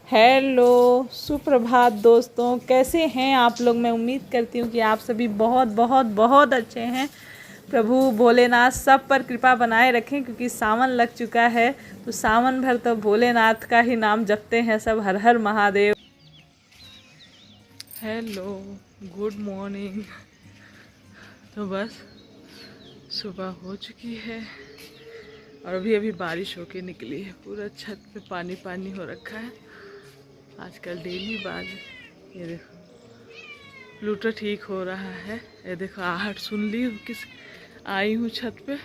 Hello, सुप्रभात दोस्तों। कैसे हैं आप लोग? मैं उम्मीद करती हूँ कि आप सभी बहुत बहुत बहुत अच्छे हैं। प्रभु भोलेनाथ सब पर कृपा बनाए रखें, क्योंकि सावन लग चुका है तो सावन भर तो भोलेनाथ का ही नाम जपते हैं सब। हर हर महादेव। Hello, good morning. तो बस सुबह हो चुकी है और अभी अभी बारिश होके निकली है। पूरा छत पे पानी पानी हो रखा है। आजकल डेली बारिश। ये देखो प्लूटो ठीक हो रहा है। ये देखो आहट सुन ली किस आई हूँ छत पे।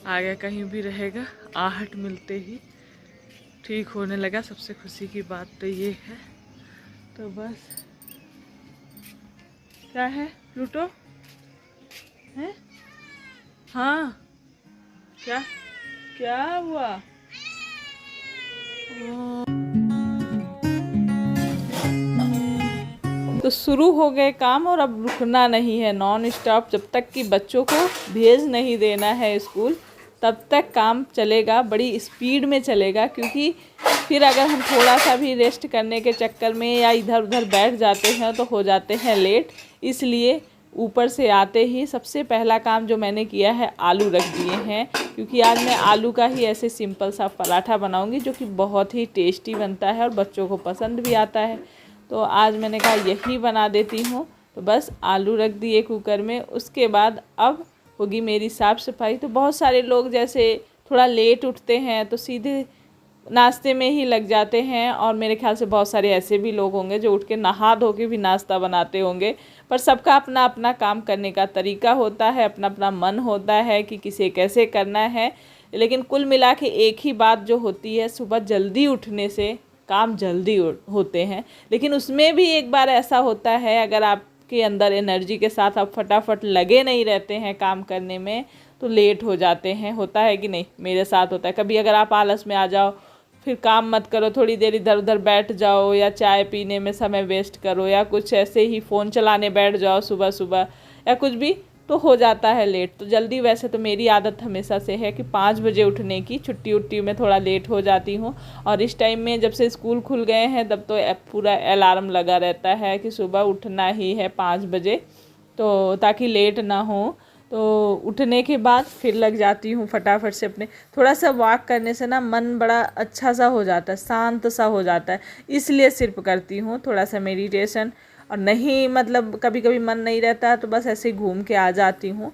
आगे कहीं भी रहेगा, आहट मिलते ही ठीक होने लगा। सबसे खुशी की बात तो ये है। तो बस क्या है प्लूटो है? हाँ, क्या क्या हुआ? तो शुरू हो गए काम और अब रुकना नहीं है, नॉन स्टॉप। जब तक कि बच्चों को भेज नहीं देना है स्कूल, तब तक काम चलेगा, बड़ी स्पीड में चलेगा। क्योंकि फिर अगर हम थोड़ा सा भी रेस्ट करने के चक्कर में या इधर उधर बैठ जाते हैं तो हो जाते हैं लेट। इसलिए ऊपर से आते ही सबसे पहला काम जो मैंने किया है, आलू रख दिए हैं। क्योंकि आज मैं आलू का ही ऐसे सिंपल सा पराठा बनाऊंगी, जो कि बहुत ही टेस्टी बनता है और बच्चों को पसंद भी आता है। तो आज मैंने कहा यही बना देती हूँ। तो बस आलू रख दिए कुकर में। उसके बाद अब होगी मेरी साफ़ सफाई। तो बहुत सारे लोग जैसे थोड़ा लेट उठते हैं तो सीधे नाश्ते में ही लग जाते हैं, और मेरे ख्याल से बहुत सारे ऐसे भी लोग होंगे जो उठ के नहा धो के भी नाश्ता बनाते होंगे। पर सबका अपना अपना काम करने का तरीका होता है, अपना अपना मन होता है कि किसे कैसे करना है। लेकिन कुल मिला के एक ही बात जो होती है, सुबह जल्दी उठने से काम जल्दी होते हैं। लेकिन उसमें भी एक बार ऐसा होता है, अगर आपके अंदर एनर्जी के साथ आप फटाफट लगे नहीं रहते हैं काम करने में, तो लेट हो जाते हैं। होता है कि नहीं? मेरे साथ होता है। कभी अगर आप आलस में आ जाओ, फिर काम मत करो, थोड़ी देर इधर उधर बैठ जाओ, या चाय पीने में समय वेस्ट करो, या कुछ ऐसे ही फ़ोन चलाने बैठ जाओ सुबह सुबह, या कुछ भी, तो हो जाता है लेट। तो जल्दी, वैसे तो मेरी आदत हमेशा से है कि 5 बजे उठने की। छुट्टी उट्टी में थोड़ा लेट हो जाती हूँ, और इस टाइम में जब से स्कूल खुल गए हैं तब तो पूरा अलार्म लगा रहता है कि सुबह उठना ही है 5 बजे, तो ताकि लेट ना हो। तो उठने के बाद फिर लग जाती हूँ फटाफट से अपने। थोड़ा सा वॉक करने से ना मन बड़ा अच्छा सा हो जाता है, शांत सा हो जाता है। इसलिए सिर्फ करती हूँ थोड़ा सा मेडिटेशन। और नहीं, मतलब कभी कभी मन नहीं रहता तो बस ऐसे ही घूम के आ जाती हूँ।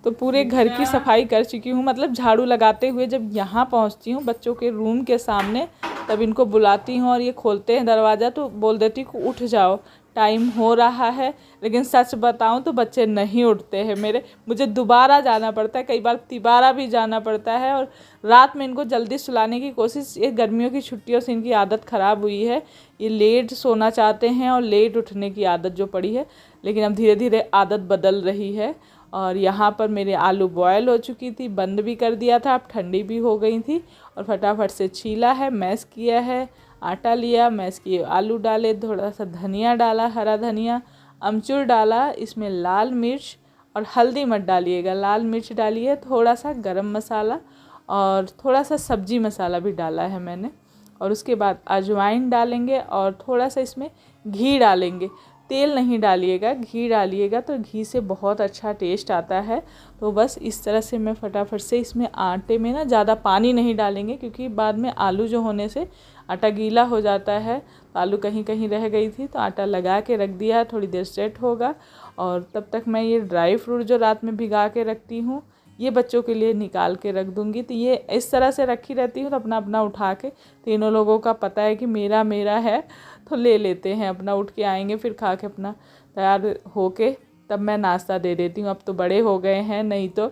तो पूरे घर की सफाई कर चुकी हूँ, मतलब झाड़ू लगाते हुए जब यहाँ पहुँचती हूँ बच्चों के रूम के सामने, तब इनको बुलाती हूँ और ये खोलते हैं दरवाज़ा, तो बोल देती हूँ उठ जाओ, टाइम हो रहा है। लेकिन सच बताऊँ तो बच्चे नहीं उठते हैं मेरे। मुझे दोबारा जाना पड़ता है, कई बार तिबारा भी जाना पड़ता है। और रात में इनको जल्दी सुलाने की कोशिश, ये गर्मियों की छुट्टियों से इनकी आदत ख़राब हुई है। ये लेट सोना चाहते हैं और लेट उठने की आदत जो पड़ी है। लेकिन अब धीरे धीरे आदत बदल रही है। और यहाँ पर मेरे आलू बॉयल हो चुकी थी, बंद भी कर दिया था, अब ठंडी भी हो गई थी। और फटाफट से छीला है, मैश किया है, आटा लिया, मैश किए आलू डाले, थोड़ा सा धनिया डाला, हरा धनिया, अमचूर डाला, इसमें लाल मिर्च और हल्दी मत डालिएगा, लाल मिर्च डालिए, थोड़ा सा गरम मसाला और थोड़ा सा सब्जी मसाला भी डाला है मैंने। और उसके बाद अजवाइन डालेंगे और थोड़ा सा इसमें घी डालेंगे। तेल नहीं डालिएगा, घी डालिएगा, तो घी से बहुत अच्छा टेस्ट आता है। तो बस इस तरह से मैं फटाफट से इसमें आटे में ना ज़्यादा पानी नहीं डालेंगे, क्योंकि बाद में आलू जो होने से आटा गीला हो जाता है। आलू कहीं कहीं रह गई थी तो आटा लगा के रख दिया है, थोड़ी देर सेट होगा। और तब तक मैं ये ड्राई फ्रूट जो रात में भिगा के रखती हूँ, ये बच्चों के लिए निकाल के रख दूँगी। तो ये इस तरह से रखी रहती हूँ, तो अपना अपना उठा के, तीनों लोगों का पता है कि मेरा मेरा है, तो ले लेते हैं अपना। उठ के आएंगे फिर खा के अपना तैयार होके तब मैं नाश्ता दे देती हूँ। अब तो बड़े हो गए हैं, नहीं तो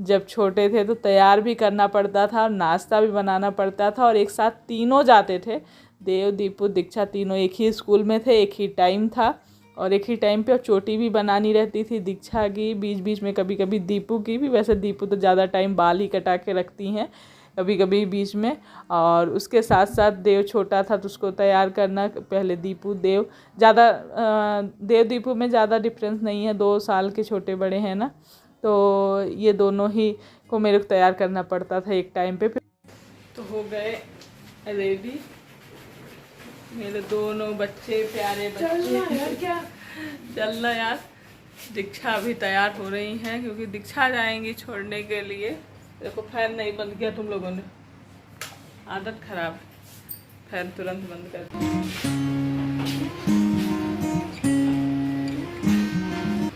जब छोटे थे तो तैयार भी करना पड़ता था और नाश्ता भी बनाना पड़ता था। और एक साथ तीनों जाते थे, देव दीपू दीक्षा, तीनों एक ही स्कूल में थे, एक ही टाइम था और एक ही टाइम पे। और चोटी भी बनानी रहती थी दीक्षा की, बीच बीच में कभी कभी दीपू की भी। वैसे दीपू तो ज़्यादा टाइम बाल ही कटा के रखती हैं, कभी कभी बीच में। और उसके साथ साथ देव छोटा था तो उसको तैयार करना, पहले दीपू देव, ज़्यादा देव दीपू में ज़्यादा डिफरेंस नहीं है, 2 साल के छोटे बड़े हैं ना। तो ये दोनों ही को मेरे को तैयार करना पड़ता था एक टाइम पे। तो हो गए रेडी मेरे दोनों बच्चे, प्यारे बच्चे। क्या चलना यार। दीक्षा भी तैयार हो रही हैं क्योंकि दीक्षा जाएंगी छोड़ने के लिए। देखो फैन नहीं बंद किया तुम लोगों ने, आदत खराब है, फैन तुरंत बंद कर दिया।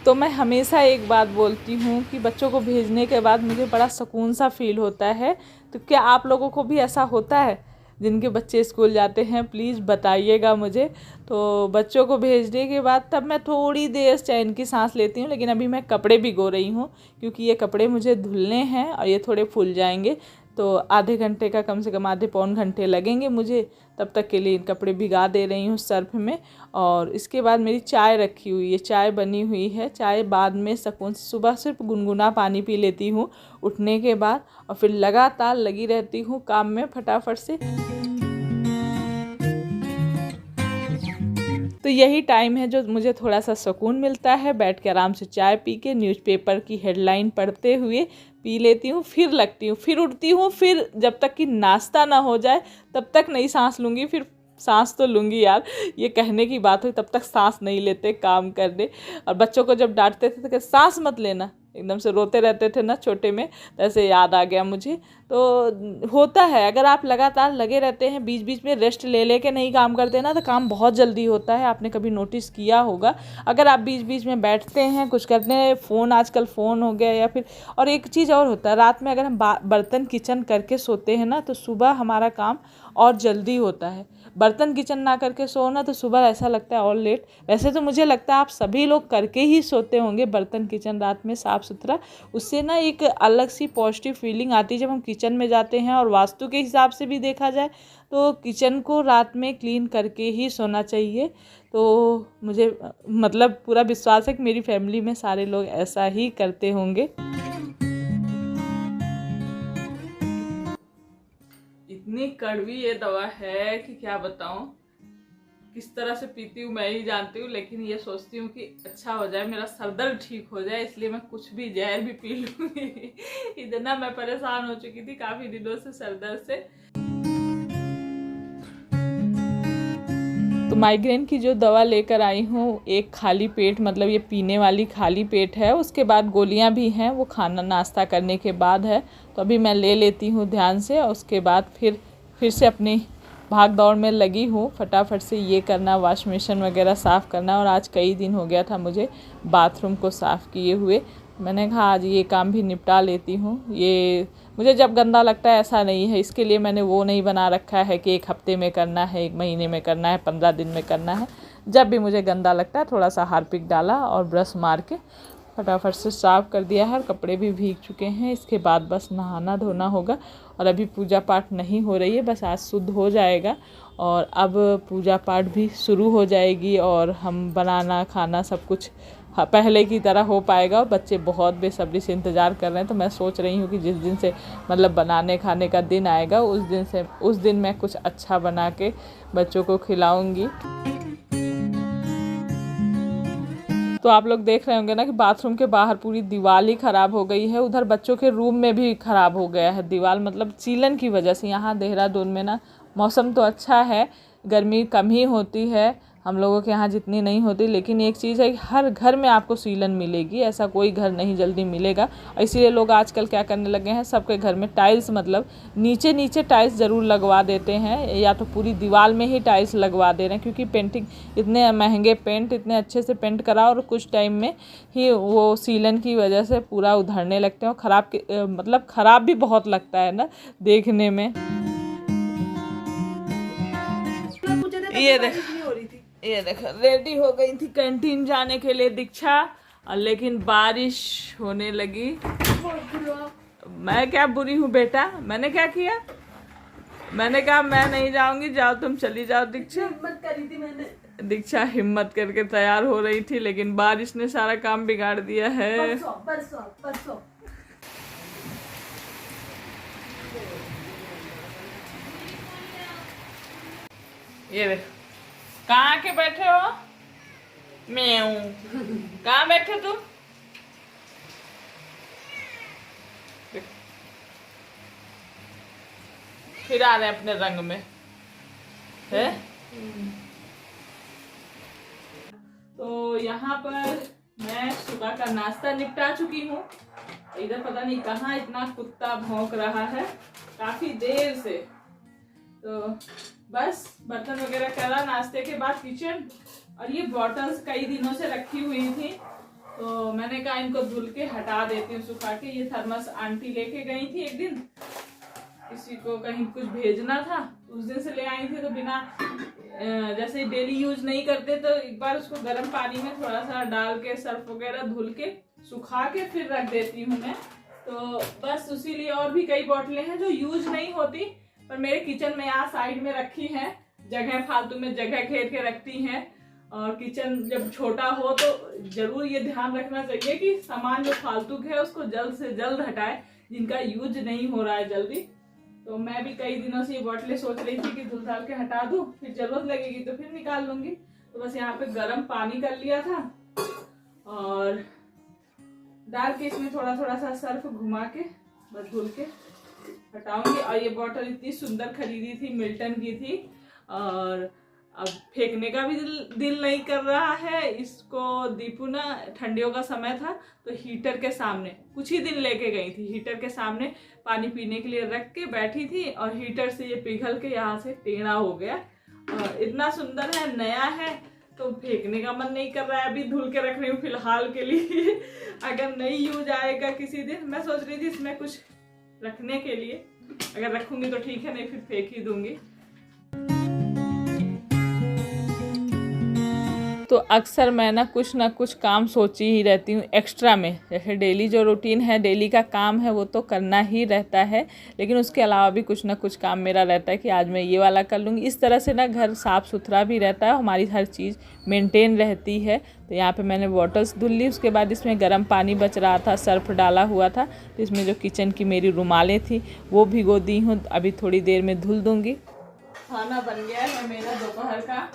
तो मैं हमेशा एक बात बोलती हूँ कि बच्चों को भेजने के बाद मुझे बड़ा सुकून सा फील होता है। तो क्या आप लोगों को भी ऐसा होता है जिनके बच्चे स्कूल जाते हैं? प्लीज़ बताइएगा मुझे। तो बच्चों को भेजने के बाद तब मैं थोड़ी देर चैन की सांस लेती हूँ। लेकिन अभी मैं कपड़े भिगो रही हूँ क्योंकि ये कपड़े मुझे धुलने हैं और ये थोड़े फूल जाएंगे। तो आधे घंटे का, कम से कम आधे पौन घंटे लगेंगे मुझे। तब तक के लिए इन कपड़े भिगा दे रही हूँ सर्फ में। और इसके बाद मेरी चाय रखी हुई है, चाय बनी हुई है। चाय बाद में सुकून से सुबह सिर्फ गुनगुना पानी पी लेती हूँ उठने के बाद, और फिर लगातार लगी रहती हूँ काम में फटाफट से। तो यही टाइम है जो मुझे थोड़ा सा सुकून मिलता है, बैठ के आराम से चाय पी के न्यूज़पेपर की हेडलाइन पढ़ते हुए पी लेती हूँ। फिर लगती हूँ, फिर उठती हूँ, फिर जब तक कि नाश्ता ना हो जाए तब तक नहीं सांस लूँगी। फिर सांस तो लूँगी यार, ये कहने की बात हुई, तब तक सांस नहीं लेते काम करने। और बच्चों को जब डांटते थे तो कि सांस मत लेना, एकदम से रोते रहते थे ना छोटे में, तो ऐसे याद आ गया मुझे। तो होता है, अगर आप लगातार लगे रहते हैं, बीच बीच में रेस्ट ले ले के नहीं काम करते ना, तो काम बहुत जल्दी होता है। आपने कभी नोटिस किया होगा, अगर आप बीच बीच में बैठते हैं कुछ करते हैं, फ़ोन, आजकल फ़ोन हो गया या फिर, और एक चीज़ और होता है, रात में अगर हम बर्तन किचन करके सोते हैं ना, तो सुबह हमारा काम और जल्दी होता है। बर्तन किचन ना करके सो ना, तो सुबह ऐसा लगता है और लेट। वैसे तो मुझे लगता है आप सभी लोग करके ही सोते होंगे बर्तन किचन रात में साफ़ सुथरा। उससे ना एक अलग सी पॉजिटिव फीलिंग आती है जब हम किचन में जाते हैं। और वास्तु के हिसाब से भी देखा जाए तो किचन को रात में क्लीन करके ही सोना चाहिए। तो मुझे मतलब पूरा विश्वास है कि मेरी फैमिली में सारे लोग ऐसा ही करते होंगे। इतनी कड़वी ये दवा है कि क्या बताऊं, किस तरह से पीती हूँ मैं ही जानती हूँ। लेकिन ये सोचती हूँ कि अच्छा हो जाए, मेरा सर दर्द ठीक हो जाए, इसलिए मैं कुछ भी जहर भी पी लूँगी। इतना मैं परेशान हो चुकी थी काफ़ी दिनों से सर दर्द से। तो माइग्रेन की जो दवा लेकर आई हूँ, एक खाली पेट, मतलब ये पीने वाली खाली पेट है, उसके बाद गोलियाँ भी हैं, वो खाना नाश्ता करने के बाद है। तो अभी मैं ले लेती हूँ ध्यान से, और उसके बाद फिर से अपनी भाग दौड़ में लगी हूँ, फटाफट से ये करना, वॉश बेसिन वगैरह साफ़ करना। और आज कई दिन हो गया था मुझे बाथरूम को साफ़ किए हुए। मैंने कहा आज ये काम भी निपटा लेती हूँ। ये मुझे जब गंदा लगता है ऐसा नहीं है, इसके लिए मैंने वो नहीं बना रखा है कि 1 हफ्ते में करना है, 1 महीने में करना है, 15 दिन में करना है। जब भी मुझे गंदा लगता है थोड़ा सा हार्पिक डाला और ब्रश मार के फटाफट से साफ़ कर दिया है। और कपड़े भी भीग चुके हैं, इसके बाद बस नहाना धोना होगा। और अभी पूजा पाठ नहीं हो रही है, बस आज शुद्ध हो जाएगा और अब पूजा पाठ भी शुरू हो जाएगी और हम बनाना खाना सब कुछ पहले की तरह हो पाएगा। और बच्चे बहुत बेसब्री से इंतज़ार कर रहे हैं। तो मैं सोच रही हूँ कि जिस दिन से मतलब बनाने खाने का दिन आएगा, उस दिन मैं कुछ अच्छा बना के बच्चों को खिलाऊंगी। तो आप लोग देख रहे होंगे ना कि बाथरूम के बाहर पूरी दीवार ही ख़राब हो गई है। उधर बच्चों के रूम में भी ख़राब हो गया है दीवार, मतलब सीलन की वजह से। यहाँ देहरादून में ना मौसम तो अच्छा है, गर्मी कम ही होती है, हम लोगों के यहाँ जितनी नहीं होती। लेकिन एक चीज़ है कि हर घर में आपको सीलन मिलेगी, ऐसा कोई घर नहीं जल्दी मिलेगा। इसीलिए लोग आजकल क्या करने लगे हैं, सबके घर में टाइल्स, मतलब नीचे नीचे टाइल्स ज़रूर लगवा देते हैं, या तो पूरी दीवार में ही टाइल्स लगवा दे रहे हैं। क्योंकि पेंटिंग, इतने महंगे पेंट, इतने अच्छे से पेंट करा और कुछ टाइम में ही वो सीलन की वजह से पूरा उधड़ने लगते हैं। और मतलब ख़राब भी बहुत लगता है ना देखने में। ये देखो रेडी हो गई थी कैंटीन जाने के लिए दीक्षा, लेकिन बारिश होने लगी। मैं क्या बुरी हूँ बेटा, मैंने क्या किया? मैंने कहा मैं नहीं जाऊंगी, जाओ तुम चली जाओ। दीक्षा हिम्मत करी थी मैंने, दीक्षा हिम्मत करके तैयार हो रही थी, लेकिन बारिश ने सारा काम बिगाड़ दिया है। परसों। ये देखो कहाँ के बैठे हो? मैं हूँ। कहाँ बैठे तुम? फिर आ रहे हैं अपने रंग में है। तो यहाँ पर मैं सुबह का नाश्ता निपटा चुकी हूँ। इधर पता नहीं कहाँ इतना कुत्ता भौंक रहा है काफी देर से। तो बस बर्तन वगैरह करा नाश्ते के बाद किचन, और ये बॉटल्स कई दिनों से रखी हुई थी तो मैंने कहा इनको धुल के हटा देती हूँ सुखा के। ये थर्मस आंटी लेके गई थी एक दिन, किसी को कहीं कुछ भेजना था उस दिन से ले आई थी। तो बिना जैसे डेली यूज नहीं करते तो एक बार उसको गर्म पानी में थोड़ा सा डाल के सर्फ वगैरह धुल के सुखा के फिर रख देती हूँ मैं। तो बस उसी लिए और भी कई बोतलें हैं जो यूज नहीं होती पर मेरे किचन में यहाँ साइड में रखी है, जगह फालतू में जगह घेर के रखती हैं। और किचन जब छोटा हो तो जरूर ये ध्यान रखना चाहिए कि सामान जो फालतू है उसको जल्द से जल्द हटाए, जिनका यूज नहीं हो रहा है जल्दी। तो मैं भी कई दिनों से ये बोतलें सोच रही थी कि धुल धाल के हटा दूं, फिर जरूरत लगेगी तो फिर निकाल लूंगी। तो बस यहाँ पे गर्म पानी कर लिया था और डाल के इसमें थोड़ा थोड़ा सा सर्फ घुमा के बस धुल के हटाऊंगी। और ये बोतल इतनी सुंदर खरीदी थी, मिल्टन की थी, और अब फेंकने का भी दिल नहीं कर रहा है इसको। दीपू ना ठंडियों का समय था तो हीटर के सामने कुछ ही दिन लेके गई थी, हीटर के सामने पानी पीने के लिए रख के बैठी थी और हीटर से ये पिघल के यहाँ से टेढ़ा हो गया। और इतना सुंदर है, नया है, तो फेंकने का मन नहीं कर रहा है। अभी धुल के रख रही हूँ फिलहाल के लिए अगर नहीं यूज आएगा किसी दिन। मैं सोच रही थी इसमें कुछ रखने के लिए, अगर रखूंगी तो ठीक है, नहीं फिर फेंक ही दूंगी। तो अक्सर मैं ना कुछ काम सोची ही रहती हूँ एक्स्ट्रा में। जैसे डेली जो रूटीन है, डेली का काम है वो तो करना ही रहता है, लेकिन उसके अलावा भी कुछ ना कुछ काम मेरा रहता है कि आज मैं ये वाला कर लूँगी। इस तरह से ना घर साफ़ सुथरा भी रहता है, हमारी हर चीज़ मेंटेन रहती है। तो यहाँ पे मैंने बॉटल्स धुल ली, उसके बाद इसमें गर्म पानी बच रहा था, सर्फ डाला हुआ था, तो इसमें जो किचन की मेरी रुमालें थी वो भिगो दी हूँ, अभी थोड़ी देर में धुल दूँगी। खाना बन गया है मेरा दोपहर का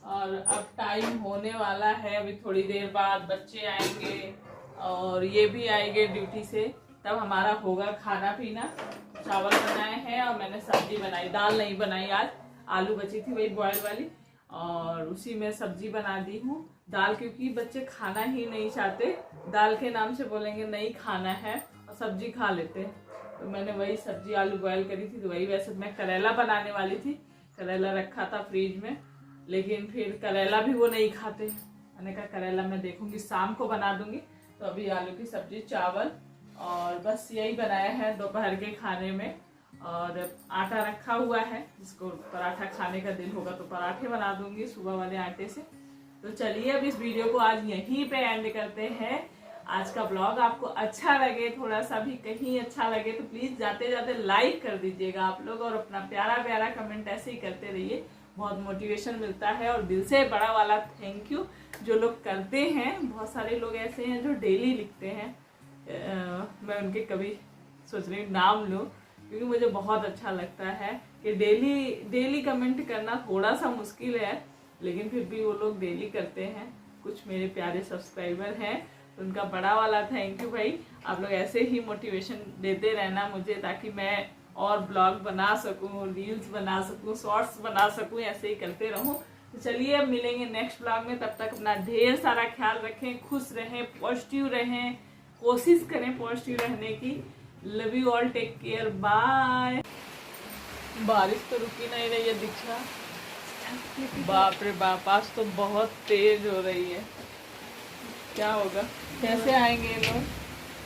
और अब टाइम होने वाला है। अभी थोड़ी देर बाद बच्चे आएंगे और ये भी आएंगे ड्यूटी से, तब हमारा होगा खाना पीना। चावल बनाए हैं और मैंने सब्जी बनाई, दाल नहीं बनाई आज, आलू बची थी वही बॉयल वाली, और उसी में सब्जी बना दी हूँ। दाल क्योंकि बच्चे खाना ही नहीं चाहते, दाल के नाम से बोलेंगे नहीं खाना है और सब्जी खा लेते हैं, तो मैंने वही सब्जी आलू बॉयल करी थी। तो वही, वैसे मैं करेला बनाने वाली थी, करेला रखा था फ्रिज में, लेकिन फिर करेला भी वो नहीं खाते। मैंने कहा करेला मैं देखूंगी शाम को बना दूंगी। तो अभी आलू की सब्जी, चावल और बस यही बनाया है दोपहर के खाने में। और आटा रखा हुआ है, जिसको पराठा खाने का दिल होगा तो पराठे बना दूंगी सुबह वाले आटे से। तो चलिए अब इस वीडियो को आज यहीं पे एंड करते हैं। आज का ब्लॉग आपको अच्छा लगे, थोड़ा सा भी कहीं अच्छा लगे तो प्लीज जाते जाते लाइक कर दीजिएगा आप लोग, और अपना प्यारा प्यारा कमेंट ऐसे ही करते रहिए, बहुत मोटिवेशन मिलता है। और दिल से बड़ा वाला थैंक यू जो लोग करते हैं। बहुत सारे लोग ऐसे हैं जो डेली लिखते हैं, मैं उनके कभी सोच रही हूँ नाम लूँ, क्योंकि मुझे बहुत अच्छा लगता है कि डेली कमेंट करना थोड़ा सा मुश्किल है, लेकिन फिर भी वो लोग डेली करते हैं। कुछ मेरे प्यारे सब्सक्राइबर हैं, तो उनका बड़ा वाला थैंक यू भाई। आप लोग ऐसे ही मोटिवेशन देते रहना मुझे, ताकि मैं और ब्लॉग बना सकूं, रील्स बना सकूं, शॉर्ट्स बना सकूं, ऐसे ही करते रहूं। तो चलिए अब मिलेंगे नेक्स्ट ब्लॉग में, तब तक अपना ढेर सारा ख्याल रखें, खुश रहें, पॉजिटिव रहें, कोशिश करें पॉजिटिव रहने की। Love you all, take care, bye. बारिश तो रुकी नहीं रही है दीक्षा, बाप रे बाप, आज तो बहुत तेज हो रही है। क्या होगा, कैसे आएंगे ये लोग?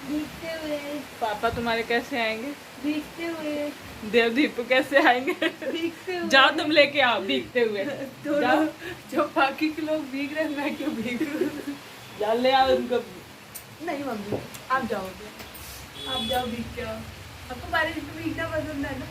भीगते हुए। पापा तुम्हारे कैसे आएंगे? भीगते हुए। देवदीप कैसे आएंगे? भीगते हुए। जाओ तुम लेके आओ भीगते हुए। जाओ, जो बाकी के लोग भीग रहे हैं मैं क्यों भीग रही हूँ? जा ले आओ उनको। नहीं मम्मी, आप जाओगे, आप जाओ भीग के आओ। आपको बारिश में भीगना पसंद है ना?